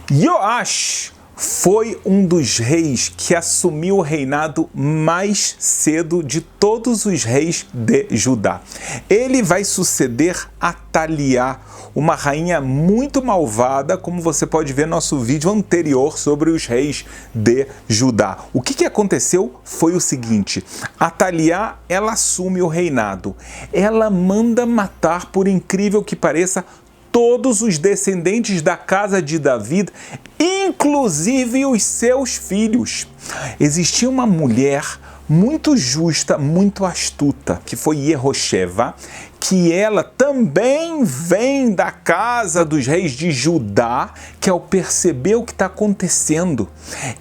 Yoash foi um dos reis que assumiu o reinado mais cedo de todos os reis de Judá. Ele vai suceder Ataliá, uma rainha muito malvada, como você pode ver no nosso vídeo anterior sobre os reis de Judá. O que aconteceu foi o seguinte: Ataliá, ela assume o reinado. Ela manda matar, por incrível que pareça, todos os descendentes da casa de Davi, inclusive os seus filhos. Existia uma mulher muito justa, muito astuta, que foi Yehosheva, que ela também vem da casa dos reis de Judá, que ao perceber o que está acontecendo,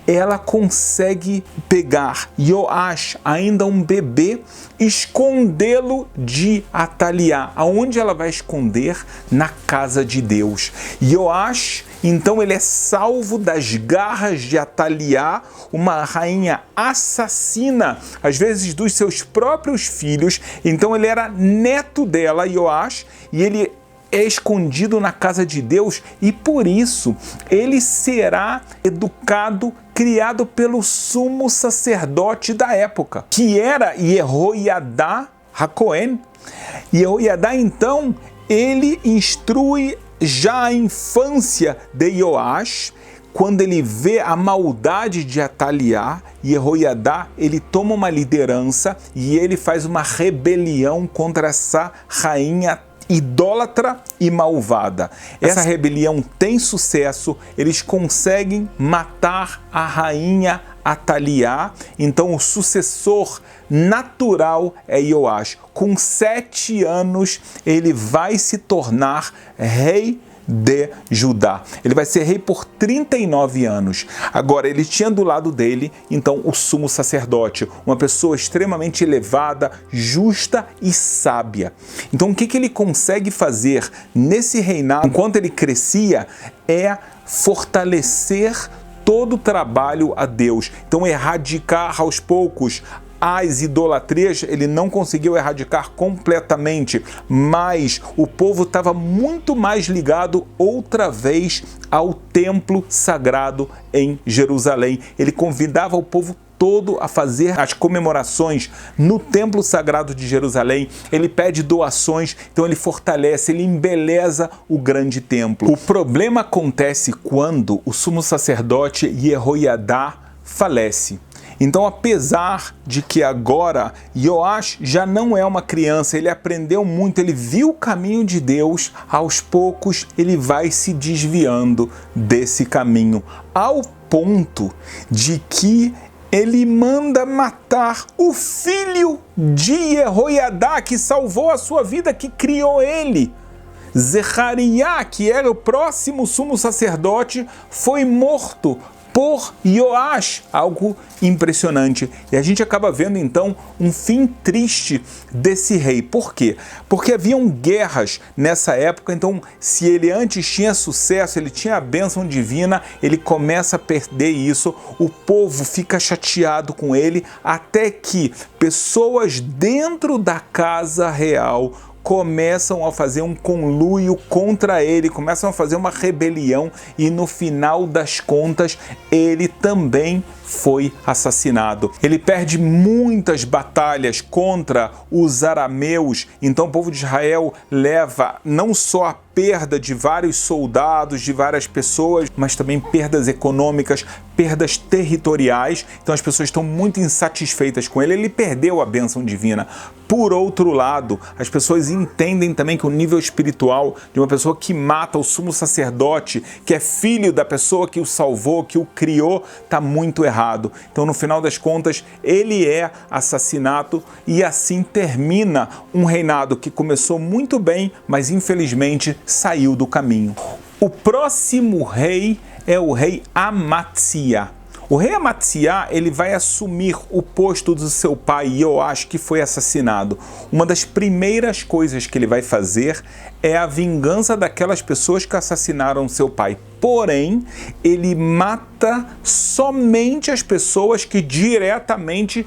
ela consegue pegar Yoash, ainda um bebê, escondê-lo de Ataliá. Aonde ela vai esconder? Na casa de Deus. Yoash, então, ele é salvo das garras de Ataliá, uma rainha assassina, às vezes dos seus próprios filhos. Então ele era neto dela, Yoash, e ele é escondido na casa de Deus, e por isso ele será educado, criado pelo sumo sacerdote da época, que era Yehoiadá HaKohen. Yehoiadá, então, ele instrui já a infância de Yoash. Quando ele vê a maldade de Ataliá, Yehoiadá, ele toma uma liderança e ele faz uma rebelião contra essa rainha idólatra e malvada. Essa rebelião tem sucesso, eles conseguem matar a rainha Ataliá, então o sucessor natural é Yoash. Com 7 anos, ele vai se tornar rei de Judá. Ele vai ser rei por 39 anos. Agora, ele tinha do lado dele, então, o sumo sacerdote, uma pessoa extremamente elevada, justa e sábia. Então, o que ele consegue fazer nesse reinado, enquanto ele crescia, é fortalecer todo o trabalho a Deus. Então, erradicar aos poucos as idolatrias. Ele não conseguiu erradicar completamente, mas o povo estava muito mais ligado outra vez ao templo sagrado em Jerusalém. Ele convidava o povo todo a fazer as comemorações no templo sagrado de Jerusalém. Ele pede doações, então ele fortalece, ele embeleza o grande templo. O problema acontece quando o sumo sacerdote Yehoiadá falece. Então, apesar de que agora Yoash já não é uma criança, ele aprendeu muito, ele viu o caminho de Deus, aos poucos ele vai se desviando desse caminho, ao ponto de que ele manda matar o filho de Yehoiadá, que salvou a sua vida, que criou ele. Zechariah, que era o próximo sumo sacerdote, foi morto por Yoash, algo impressionante. E a gente acaba vendo então um fim triste desse rei. Por quê? Porque haviam guerras nessa época, então se ele antes tinha sucesso, ele tinha a bênção divina, ele começa a perder isso, o povo fica chateado com ele, até que pessoas dentro da casa real começam a fazer um conluio contra ele, começam a fazer uma rebelião e no final das contas ele também foi assassinado. Ele perde muitas batalhas contra os arameus, então o povo de Israel leva não só a perda de vários soldados, de várias pessoas, mas também perdas econômicas, perdas territoriais, então as pessoas estão muito insatisfeitas com ele, ele perdeu a bênção divina. Por outro lado, as pessoas entendem também que o nível espiritual de uma pessoa que mata o sumo sacerdote, que é filho da pessoa que o salvou, que o criou, está muito errado. Então, no final das contas, ele é assassinado e assim termina um reinado que começou muito bem, mas infelizmente saiu do caminho. O próximo rei é o rei Amatsiá. O rei Amatsiá, ele vai assumir o posto do seu pai Yoash, que foi assassinado. Uma das primeiras coisas que ele vai fazer é a vingança daquelas pessoas que assassinaram seu pai. Porém, ele mata somente as pessoas que diretamente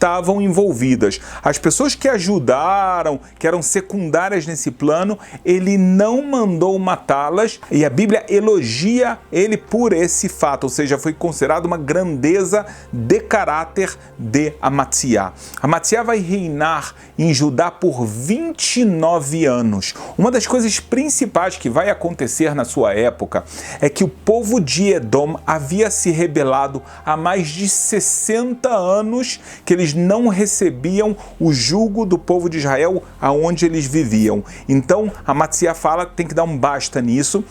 estavam envolvidas. As pessoas que ajudaram, que eram secundárias nesse plano, ele não mandou matá-las, e a Bíblia elogia ele por esse fato, ou seja, foi considerado uma grandeza de caráter de Amatsiá. Amatsiá vai reinar em Judá por 29 anos. Uma das coisas principais que vai acontecer na sua época é que o povo de Edom havia se rebelado há mais de 60 anos, que eles não recebiam o jugo do povo de Israel aonde eles viviam. Então, Amatsiá fala que tem que dar um basta nisso.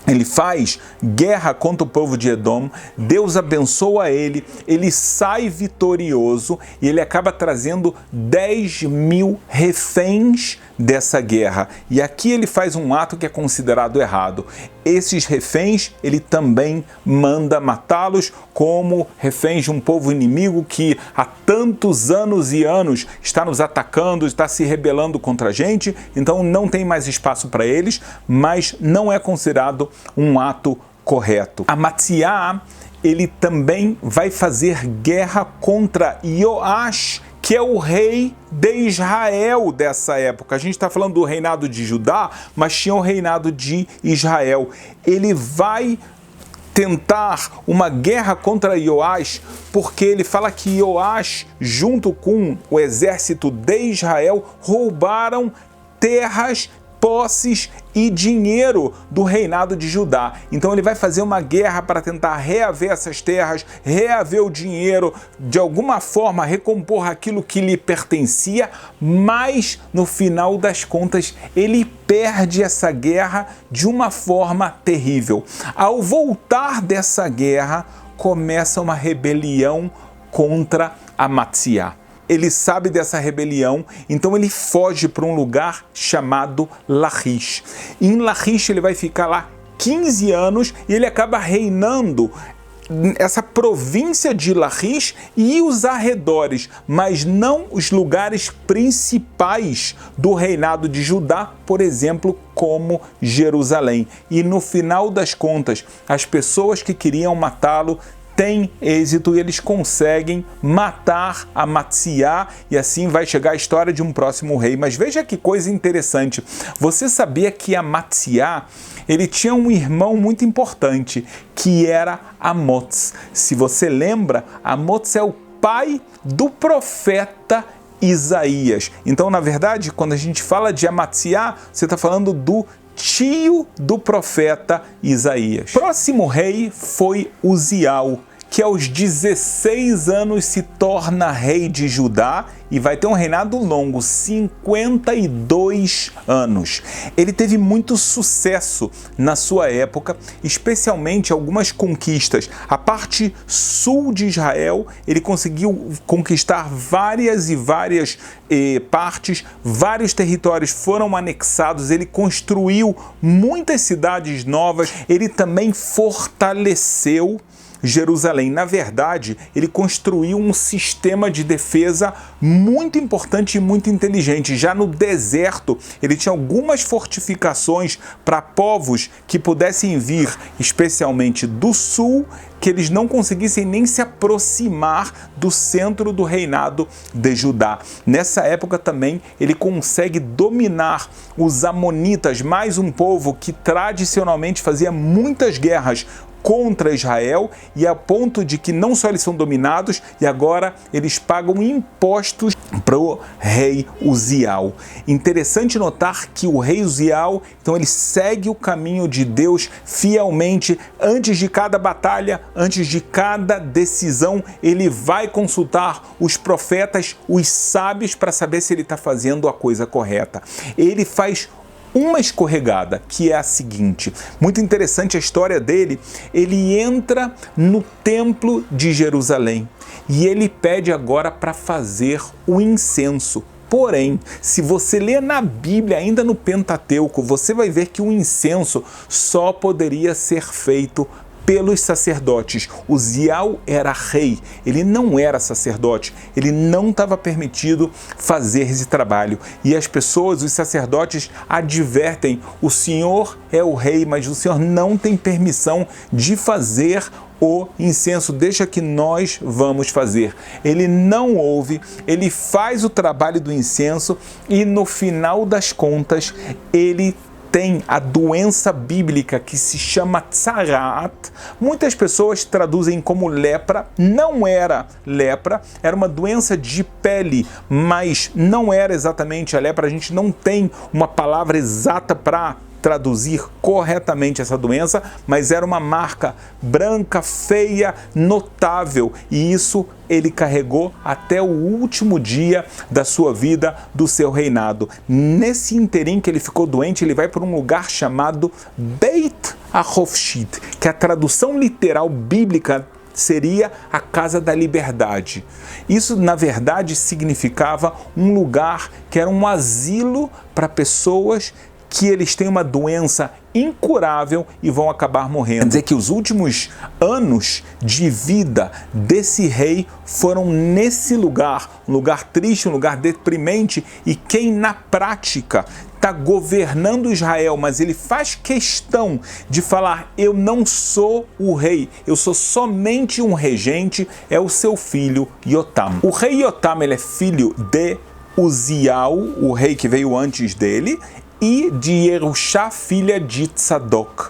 Ele faz guerra contra o povo de Edom, Deus abençoa ele, ele sai vitorioso e ele acaba trazendo 10.000 reféns dessa guerra. E aqui ele faz um ato que é considerado errado. Esses reféns, ele também manda matá-los como reféns de um povo inimigo que há tantos anos e anos está nos atacando, está se rebelando contra a gente, então não tem mais espaço para eles, mas não é considerado um ato correto. Amatsiá, ele também vai fazer guerra contra Ioás, que é o rei de Israel dessa época. A gente está falando do reinado de Judá, mas tinha o reinado de Israel. Ele vai tentar uma guerra contra Ioás, porque ele fala que Ioás, junto com o exército de Israel, roubaram terras, posses e dinheiro do reinado de Judá. Então ele vai fazer uma guerra para tentar reaver essas terras, reaver o dinheiro, de alguma forma recompor aquilo que lhe pertencia, mas no final das contas ele perde essa guerra de uma forma terrível. Ao voltar dessa guerra, começa uma rebelião contra Amatsiá. Ele sabe dessa rebelião, então ele foge para um lugar chamado Lachish. Em Lachish ele vai ficar lá 15 anos e ele acaba reinando essa província de Lachish e os arredores, mas não os lugares principais do reinado de Judá, por exemplo, como Jerusalém. E no final das contas, as pessoas que queriam matá-lo tem êxito e eles conseguem matar Amatsiá, e assim vai chegar a história de um próximo rei. Mas veja que coisa interessante, você sabia que Amatsiá, ele tinha um irmão muito importante, que era Amoz. Se você lembra, Amoz é o pai do profeta Isaías. Então, na verdade, quando a gente fala de Amatsiá, você está falando do tio do profeta Isaías. Próximo rei foi Uziel, que aos 16 anos se torna rei de Judá e vai ter um reinado longo, 52 anos. Ele teve muito sucesso na sua época, especialmente algumas conquistas. A parte sul de Israel, ele conseguiu conquistar várias partes, vários territórios foram anexados, ele construiu muitas cidades novas, ele também fortaleceu Jerusalém. Na verdade, ele construiu um sistema de defesa muito importante e muito inteligente. Já no deserto, ele tinha algumas fortificações para povos que pudessem vir, especialmente do sul, que eles não conseguissem nem se aproximar do centro do reinado de Judá. Nessa época também ele consegue dominar os amonitas, mais um povo que tradicionalmente fazia muitas guerras contra Israel, e a ponto de que não só eles são dominados, e agora eles pagam impostos para o rei Uziel. Interessante notar que o rei Uziel, então ele segue o caminho de Deus fielmente. Antes de cada batalha, antes de cada decisão, ele vai consultar os profetas, os sábios, para saber se ele está fazendo a coisa correta. Ele faz uma escorregada, que é a seguinte, muito interessante a história dele. Ele entra no templo de Jerusalém e ele pede agora para fazer o incenso. Porém, se você ler na Bíblia, ainda no Pentateuco, você vai ver que o incenso só poderia ser feito pelos sacerdotes. Uziel era rei, ele não era sacerdote, ele não estava permitido fazer esse trabalho. E as pessoas, os sacerdotes, advertem: o Senhor é o rei, mas o Senhor não tem permissão de fazer o incenso, deixa que nós vamos fazer. Ele não ouve, ele faz o trabalho do incenso e no final das contas ele tem a doença bíblica que se chama tsarat. Muitas pessoas traduzem como lepra. Não era lepra, era uma doença de pele, mas não era exatamente a lepra. A gente não tem uma palavra exata para traduzir corretamente essa doença, mas era uma marca branca, feia, notável, e isso ele carregou até o último dia da sua vida, do seu reinado. Nesse interim que ele ficou doente, ele vai para um lugar chamado Beit HaHofshit, que a tradução literal bíblica seria a Casa da Liberdade. Isso, na verdade, significava um lugar que era um asilo para pessoas que eles têm uma doença incurável e vão acabar morrendo. Quer dizer que os últimos anos de vida desse rei foram nesse lugar, um lugar triste, um lugar deprimente, e quem na prática está governando Israel, mas ele faz questão de falar: eu não sou o rei, eu sou somente um regente, é o seu filho Yotam. O rei Yotam, ele é filho de Uziel, o rei que veio antes dele, e de Yerushá, filha de Tzadok.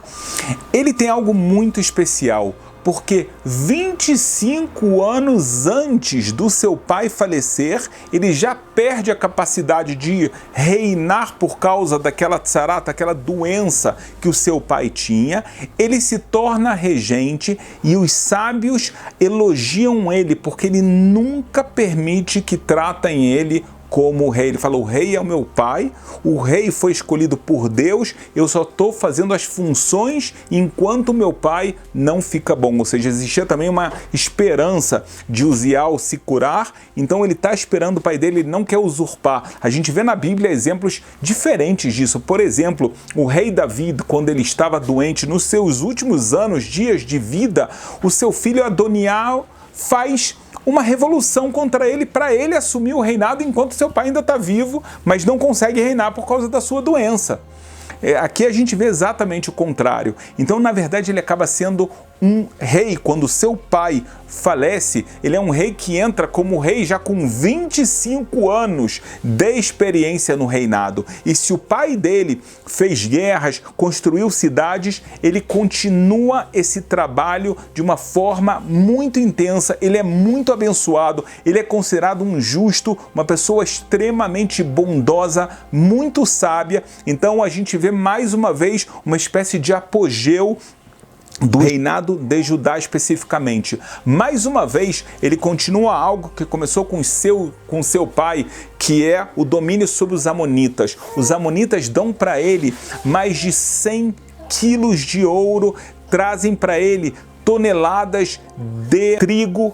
Ele tem algo muito especial, porque 25 anos antes do seu pai falecer, ele já perde a capacidade de reinar por causa daquela tzarata, aquela doença que o seu pai tinha. Ele se torna regente e os sábios elogiam ele, porque ele nunca permite que tratem ele como o rei. Ele fala: o rei é o meu pai, o rei foi escolhido por Deus, eu só estou fazendo as funções enquanto meu pai não fica bom. Ou seja, existia também uma esperança de Uziel se curar, então ele está esperando o pai dele, ele não quer usurpar. A gente vê na Bíblia exemplos diferentes disso. Por exemplo, o rei Davi, quando ele estava doente, nos seus últimos anos, dias de vida, o seu filho Adoniá faz uma revolução contra ele, para ele assumir o reinado enquanto seu pai ainda está vivo, mas não consegue reinar por causa da sua doença. Aqui a gente vê exatamente o contrário. Então, na verdade, ele acaba sendo um rei. Quando seu pai falece, ele é um rei que entra como rei já com 25 anos de experiência no reinado. E se o pai dele fez guerras, construiu cidades, ele continua esse trabalho de uma forma muito intensa. Ele é muito abençoado, ele é considerado um justo, uma pessoa extremamente bondosa, muito sábia. Então a gente vê mais uma vez uma espécie de apogeu do reinado de Judá especificamente. Mais uma vez, ele continua algo que começou com seu pai, que é o domínio sobre os amonitas. Os amonitas dão para ele mais de 100 quilos de ouro, trazem para ele toneladas de trigo,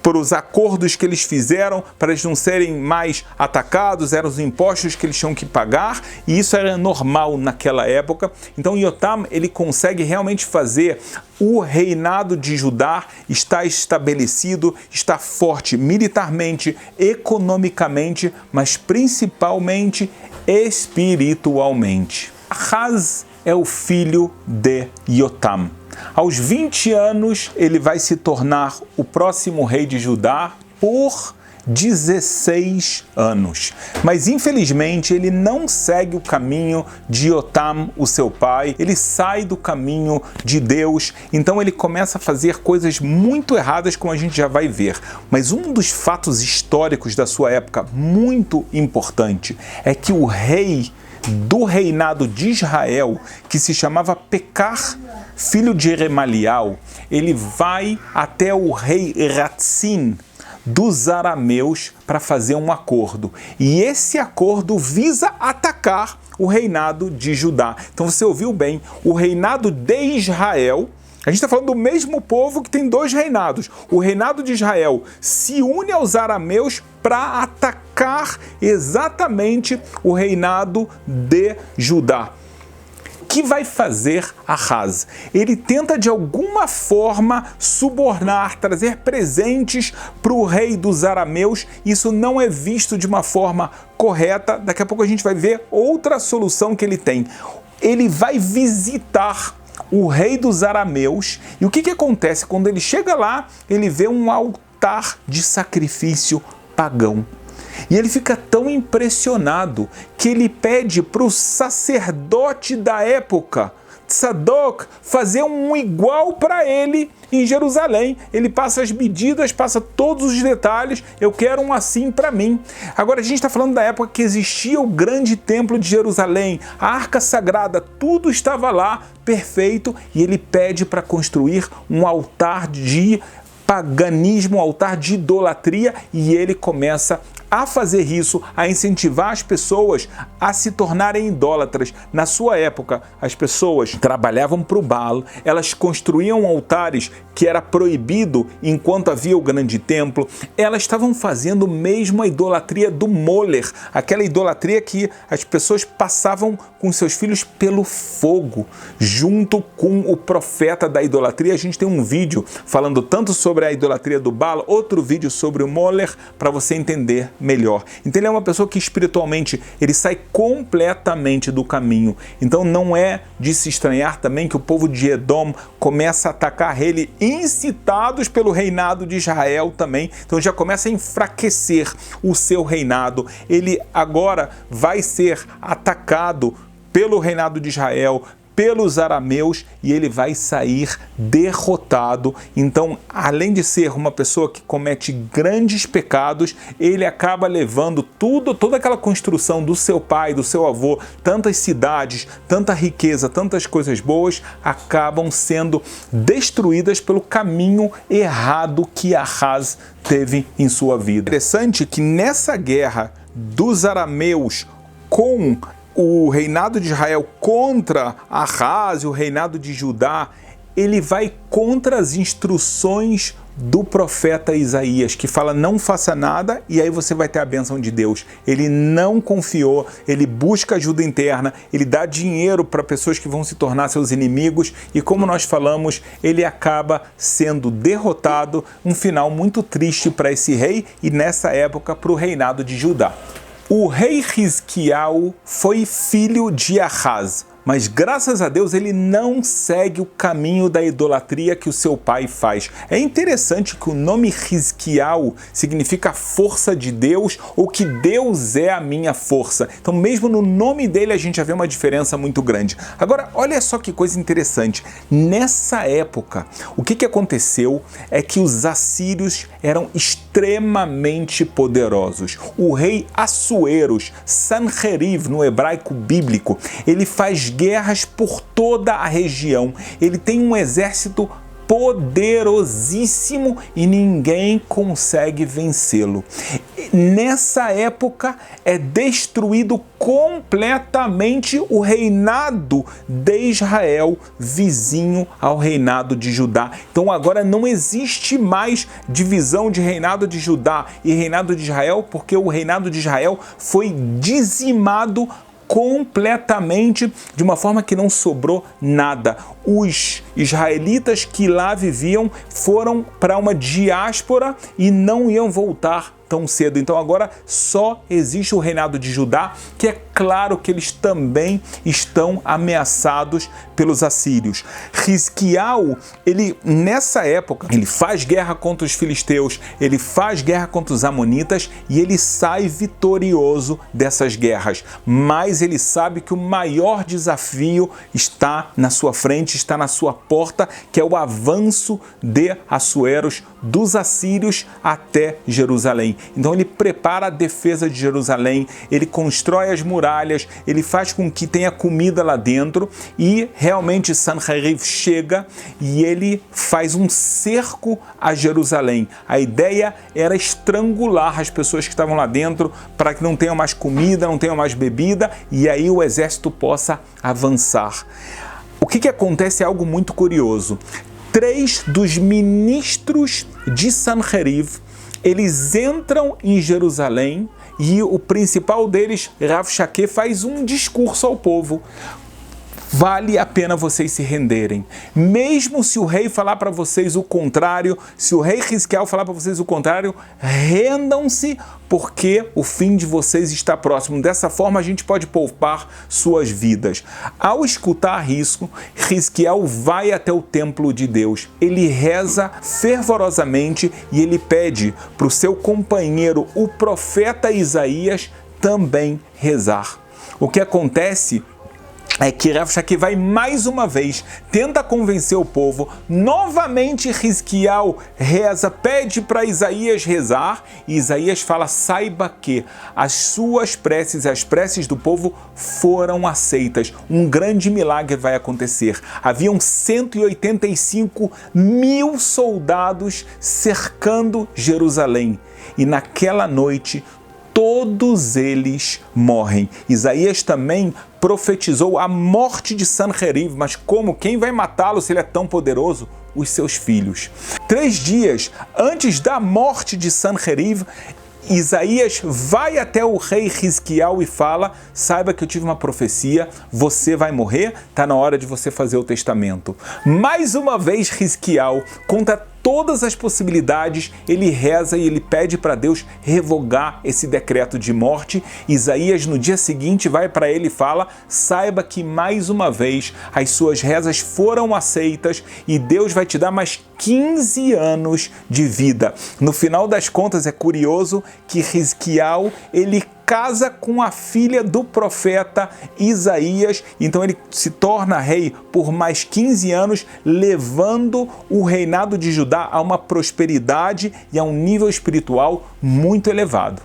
por os acordos que eles fizeram para eles não serem mais atacados, eram os impostos que eles tinham que pagar, e isso era normal naquela época. Então Yotam, ele consegue realmente fazer o reinado de Judá estar estabelecido, está forte militarmente, economicamente, mas principalmente espiritualmente. Ahaz é o filho de Yotam. Aos 20 anos, ele vai se tornar o próximo rei de Judá por 16 anos. Mas, infelizmente, ele não segue o caminho de Yotam, o seu pai. Ele sai do caminho de Deus. Então, ele começa a fazer coisas muito erradas, como a gente já vai ver. Mas um dos fatos históricos da sua época, muito importante, é que o rei do reinado de Israel, que se chamava Pecar, filho de Remalial, ele vai até o rei Ratzin dos arameus para fazer um acordo. E esse acordo visa atacar o reinado de Judá. Então você ouviu bem, o reinado de Israel, a gente está falando do mesmo povo que tem dois reinados. O reinado de Israel se une aos arameus para atacar exatamente o reinado de Judá. que vai fazer Ahaz? Ele tenta de alguma forma subornar, trazer presentes para o rei dos arameus. Isso não é visto de uma forma correta. Daqui a pouco a gente vai ver outra solução que ele tem. Ele vai visitar o rei dos arameus, e o que acontece? Quando ele chega lá, ele vê um altar de sacrifício pagão. E ele fica tão impressionado que ele pede para o sacerdote da época, Tzadok, fazer um igual para ele em Jerusalém. Ele passa as medidas, passa todos os detalhes. Eu quero um assim para mim. Agora a gente está falando da época que existia o grande templo de Jerusalém, a arca sagrada, tudo estava lá perfeito, e ele pede para construir um altar de paganismo, um altar de idolatria, e ele começa a fazer isso, a incentivar as pessoas a se tornarem idólatras. Na sua época, as pessoas trabalhavam para o Baal, elas construíam altares que era proibido enquanto havia o grande templo, elas estavam fazendo mesmo a idolatria do Moler, aquela idolatria que as pessoas passavam com seus filhos pelo fogo, junto com o profeta da idolatria. A gente tem um vídeo falando tanto sobre a idolatria do Baal, outro vídeo sobre o Moler, para você entender melhor. Então ele é uma pessoa que espiritualmente ele sai completamente do caminho. Então não é de se estranhar também que o povo de Edom começa a atacar ele, incitados pelo reinado de Israel também. Então já começa a enfraquecer o seu reinado. Ele agora vai ser atacado pelo reinado de Israel, pelos arameus, e ele vai sair derrotado. Então, além de ser uma pessoa que comete grandes pecados, ele acaba levando toda aquela construção do seu pai, do seu avô, tantas cidades, tanta riqueza, tantas coisas boas, acabam sendo destruídas pelo caminho errado que Ahaz teve em sua vida. Interessante que nessa guerra dos arameus com o reinado de Israel contra Ahaz, o reinado de Judá, ele vai contra as instruções do profeta Isaías, que fala não faça nada e aí você vai ter a bênção de Deus. Ele não confiou, ele busca ajuda interna, ele dá dinheiro para pessoas que vão se tornar seus inimigos, e como nós falamos, ele acaba sendo derrotado. Um final muito triste para esse rei e nessa época para o reinado de Judá. O rei Hizquiyahu foi filho de Ahaz, mas graças a Deus ele não segue o caminho da idolatria que o seu pai faz. É interessante que o nome Hizquiyahu significa força de Deus, ou que Deus é a minha força. Então mesmo no nome dele a gente já vê uma diferença muito grande. Agora olha só que coisa interessante. Nessa época o que aconteceu é que os assírios eram extremamente poderosos. O rei Assuerus, Sanherib no hebraico bíblico, ele faz guerras por toda a região. Ele tem um exército poderosíssimo e ninguém consegue vencê-lo. Nessa época é destruído completamente o reinado de Israel, vizinho ao reinado de Judá. Então agora não existe mais divisão de reinado de Judá e reinado de Israel, porque o reinado de Israel foi dizimado completamente, de uma forma que não sobrou nada. Os israelitas que lá viviam foram para uma diáspora e não iam voltar tão cedo. Então agora só existe o reinado de Judá, que é claro que eles também estão ameaçados pelos assírios. Hizquiyahu, ele nessa época, ele faz guerra contra os filisteus, ele faz guerra contra os amonitas e ele sai vitorioso dessas guerras. Mas ele sabe que o maior desafio está na sua frente, está na sua porta, que é o avanço de Assuerus dos assírios até Jerusalém. Então ele prepara a defesa de Jerusalém, ele constrói as muralhas, ele faz com que tenha comida lá dentro, e realmente Sanherib chega e ele faz um cerco a Jerusalém. A ideia era estrangular as pessoas que estavam lá dentro para que não tenham mais comida, não tenham mais bebida, e aí o exército possa avançar. O que acontece é algo muito curioso. 3 dos ministros de Sanherib, eles entram em Jerusalém e o principal deles, Rav Shakeh, faz um discurso ao povo, Vale a pena vocês se renderem. Mesmo se o rei falar para vocês o contrário, se o rei Hizquiel falar para vocês o contrário, rendam-se, porque o fim de vocês está próximo. Dessa forma, a gente pode poupar suas vidas. Ao escutar isso, Hizquiel vai até o templo de Deus. Ele reza fervorosamente e ele pede para o seu companheiro, o profeta Isaías, também rezar. O que acontece é que Rabshakeh vai mais uma vez, tenta convencer o povo, novamente Hizquiel reza, pede para Isaías rezar, e Isaías fala, saiba que as suas preces, as preces do povo foram aceitas, um grande milagre vai acontecer. Haviam 185 mil soldados cercando Jerusalém, e naquela noite todos eles morrem. Isaías também profetizou a morte de Sanherib, mas como? Quem vai matá-lo se ele é tão poderoso? Os seus filhos. 3 dias antes da morte de Sanherib, Isaías vai até o rei Hizquiel e fala, saiba que eu tive uma profecia, você vai morrer, está na hora de você fazer o testamento. Mais uma vez Hizquiel conta todas as possibilidades, ele reza e ele pede para Deus revogar esse decreto de morte. Isaías no dia seguinte vai para ele e fala, saiba que mais uma vez as suas rezas foram aceitas e Deus vai te dar mais 15 anos de vida. No final das contas é curioso que Hizquiel, ele casa com a filha do profeta Isaías, então ele se torna rei por mais 15 anos, levando o reinado de Judá a uma prosperidade e a um nível espiritual muito elevado.